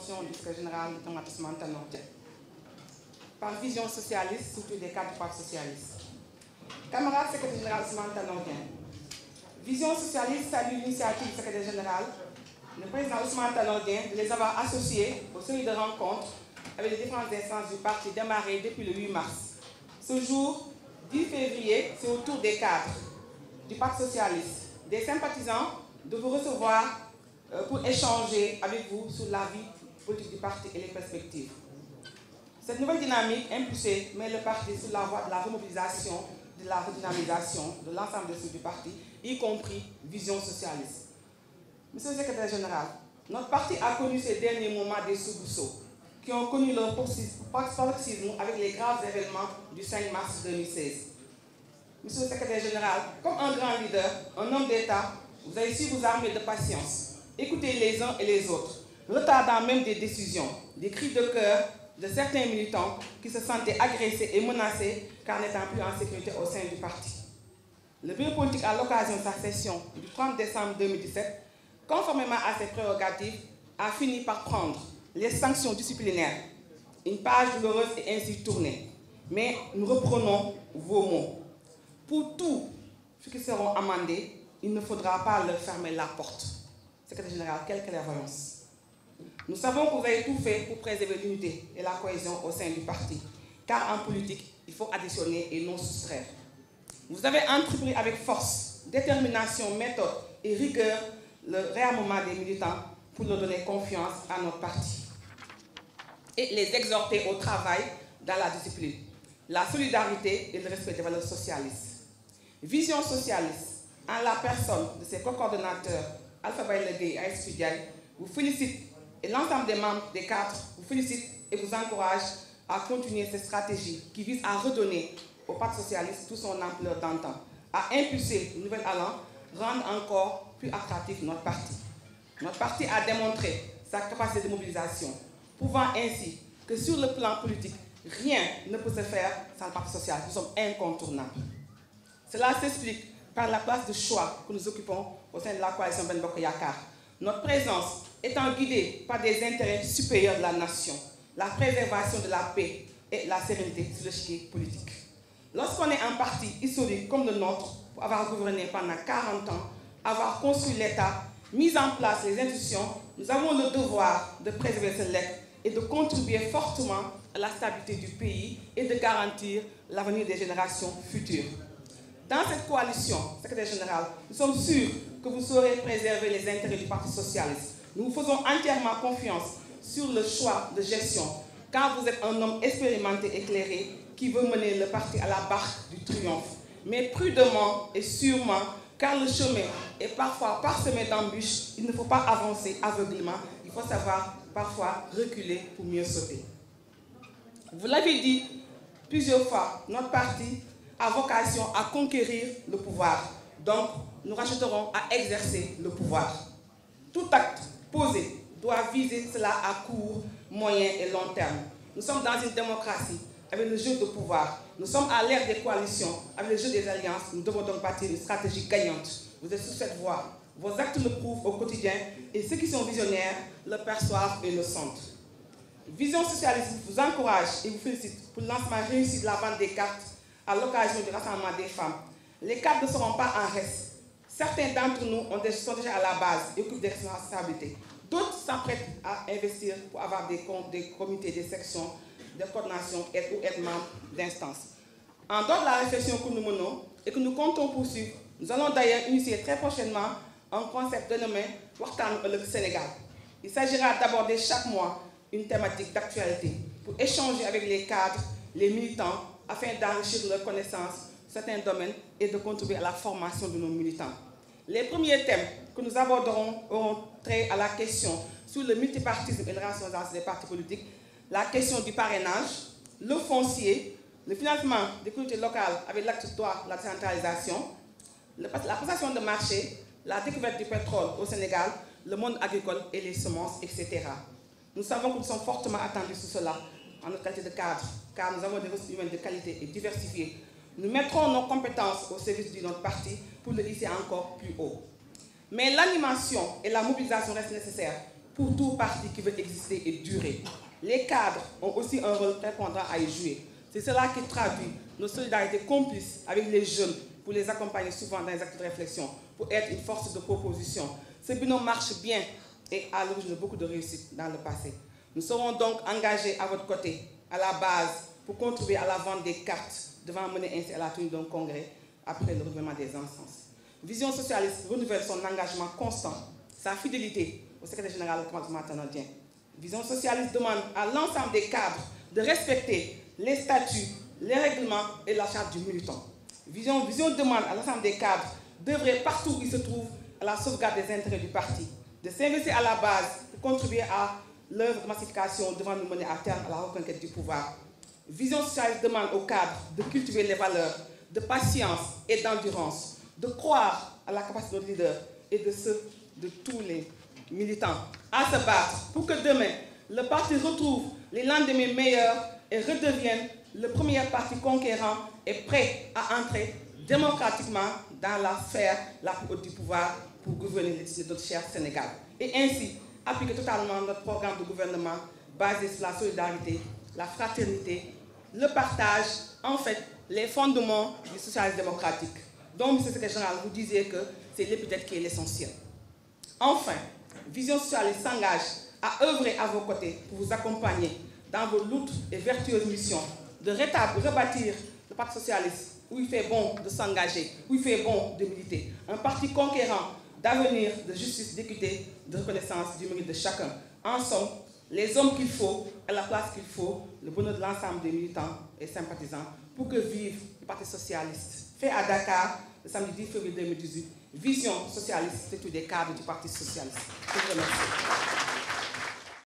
fonction du secrétaire général de l'arrondissement Tanor Dieng. Par vision socialiste, surtout des cadres du Parti socialiste. Camarades secrétaire général de l'arrondissement Tanor Dieng, vision socialiste salue l'initiative du secrétaire général, le président Ousmane Tanor Dieng, de les avoir associés aux séries de rencontres avec les différentes instances du parti démarrées depuis le 8 mars. Ce jour, 10 février, c'est au tour des cadres du Parti socialiste, des sympathisants, de vous recevoir pour échanger avec vous sur la vie politique du parti et les perspectives. Cette nouvelle dynamique impulsée met le parti sur la voie de la remobilisation, de la redynamisation de l'ensemble des structures du parti, y compris vision socialiste. Monsieur le secrétaire général, notre parti a connu ces derniers moments des soubresauts qui ont connu leur paroxysme avec les graves événements du 5 mars 2016. Monsieur le secrétaire général, comme un grand leader, un homme d'État, vous avez su vous armer de patience, écouter les uns et les autres, retardant même des décisions, des cris de cœur de certains militants qui se sentaient agressés et menacés car n'étant plus en sécurité au sein du parti. Le bureau politique, à l'occasion de sa session du 30 décembre 2017, conformément à ses prérogatives, a fini par prendre les sanctions disciplinaires. Une page douloureuse est ainsi tournée. Mais nous reprenons vos mots. Pour tous ceux qui seront amendés, il ne faudra pas leur fermer la porte. Secrétaire général, quelle clairvoyance. Nous savons que vous avez tout fait pour préserver l'unité et la cohésion au sein du parti. Car en politique, il faut additionner et non soustraire. Vous avez entrepris avec force, détermination, méthode et rigueur le réarmement des militants pour leur donner confiance à notre parti et les exhorter au travail dans la discipline, la solidarité et le respect des valeurs socialistes. Vision socialiste, en la personne de ses co-coordonnateurs, Alpha Baye et Aïs Diaye, vous félicite et l'ensemble des membres des cadres vous félicite et vous encourage à continuer cette stratégie qui vise à redonner au Parti socialiste toute son ampleur d'antan, à impulser une nouvelle allant, rendre encore plus attractif notre parti. Notre parti a démontré sa capacité de mobilisation, prouvant ainsi que sur le plan politique, rien ne peut se faire sans le Parti social. Nous sommes incontournables. Cela s'explique par la place de choix que nous occupons au sein de la coalition Ben Bokk Yakaar. Notre présence étant guidée par des intérêts supérieurs de la nation, la préservation de la paix et la sérénité sur l'échiquier politique. Lorsqu'on est un parti historique comme le nôtre, pour avoir gouverné pendant 40 ans, avoir construit l'État, mis en place les institutions, nous avons le devoir de préserver ce legs et de contribuer fortement à la stabilité du pays et de garantir l'avenir des générations futures. Dans cette coalition, secrétaire général, nous sommes sûrs que vous saurez préserver les intérêts du Parti socialiste. Nous vous faisons entièrement confiance sur le choix de gestion, car vous êtes un homme expérimenté, éclairé, qui veut mener le parti à la barque du triomphe. Mais prudemment et sûrement, car le chemin est parfois parsemé d'embûches, il ne faut pas avancer aveuglément, il faut savoir parfois reculer pour mieux sauter. Vous l'avez dit plusieurs fois, notre parti a vocation à conquérir le pouvoir. Donc, nous rachèterons à exercer le pouvoir. Tout acte posé doit viser cela à court, moyen et long terme. Nous sommes dans une démocratie avec le jeu de pouvoir. Nous sommes à l'ère des coalitions, avec le jeu des alliances. Nous devons donc bâtir une stratégie gagnante. Vous êtes sur cette voie. Vos actes le prouvent au quotidien et ceux qui sont visionnaires le perçoivent et le sentent. Vision socialiste vous encourage et vous félicite pour le lancement réussi de la vente des cartes à l'occasion du rassemblement des femmes. Les cartes ne seront pas en reste. Certains d'entre nous sont déjà à la base et occupent des responsabilités. D'autres s'apprêtent à investir pour avoir des comités, des sections, de coordination ou être membres d'instances. En dehors de la réflexion que nous menons et que nous comptons poursuivre, nous allons d'ailleurs initier très prochainement un concept dénommé Waxtaanu Ëllëg Sénégal. Il s'agira d'aborder chaque mois une thématique d'actualité pour échanger avec les cadres, les militants, afin d'enrichir leurs connaissances sur certains domaines et de contribuer à la formation de nos militants. Les premiers thèmes que nous aborderons auront trait à la question sur le multipartisme et la rationalisation des partis politiques, la question du parrainage, le foncier, le financement des collectivités locales avec l'acte 3 de la décentralisation, la passation de marché, la découverte du pétrole au Sénégal, le monde agricole et les semences, etc. Nous savons que nous sommes fortement attendus sur cela en notre qualité de cadre, car nous avons des ressources humaines de qualité et diversifiées. Nous mettrons nos compétences au service de notre parti pour le hisser encore plus haut. Mais l'animation et la mobilisation restent nécessaires pour tout parti qui veut exister et durer. Les cadres ont aussi un rôle prépondérant à y jouer. C'est cela qui traduit nos solidarités complices avec les jeunes pour les accompagner souvent dans les actes de réflexion, pour être une force de proposition. Ce binôme marche bien et à l'origine de beaucoup de réussites dans le passé. Nous serons donc engagés à votre côté, à la base, pour contribuer à la vente des cartes, devant mener ainsi à la tenue d'un congrès après le renouvellement des instances. Vision socialiste renouvelle son engagement constant, sa fidélité au secrétaire général du commandement canadien. Vision socialiste demande à l'ensemble des cadres de respecter les statuts, les règlements et la charte du militant. Vision demande à l'ensemble des cadres d'œuvrer partout où ils se trouvent à la sauvegarde des intérêts du parti, de s'investir à la base pour contribuer à l'œuvre de massification devant nous mener à terme à la reconquête du pouvoir. Vision socialiste demande aux cadres de cultiver les valeurs de patience et d'endurance, de croire à la capacité de nos leaders et de ceux de tous les militants à se battre pour que demain, le parti retrouve les lendemains meilleurs et redevienne le premier parti conquérant et prêt à entrer démocratiquement dans la sphère la plus haute du pouvoir pour gouverner notre cher Sénégal. Et ainsi, appliquer totalement notre programme de gouvernement basé sur la solidarité, la fraternité, le partage, en fait, les fondements du socialisme démocratique. Donc, M. le secrétaire général, vous disiez que c'est l'épithète qui est l'essentiel. Enfin, Vision socialiste s'engage à œuvrer à vos côtés pour vous accompagner dans vos luttes et vertueuses missions de rebâtir le Parti socialiste où il fait bon de s'engager, où il fait bon de militer. Un parti conquérant d'avenir, de justice, d'équité, de reconnaissance du mérite de chacun. En somme, les hommes qu'il faut, à la place qu'il faut, le bonheur de l'ensemble des militants et sympathisants pour que vive le Parti socialiste. Fait à Dakar, le samedi 10 février 2018, Vision socialiste, c'est tous des cadres du Parti socialiste. Je vous remercie.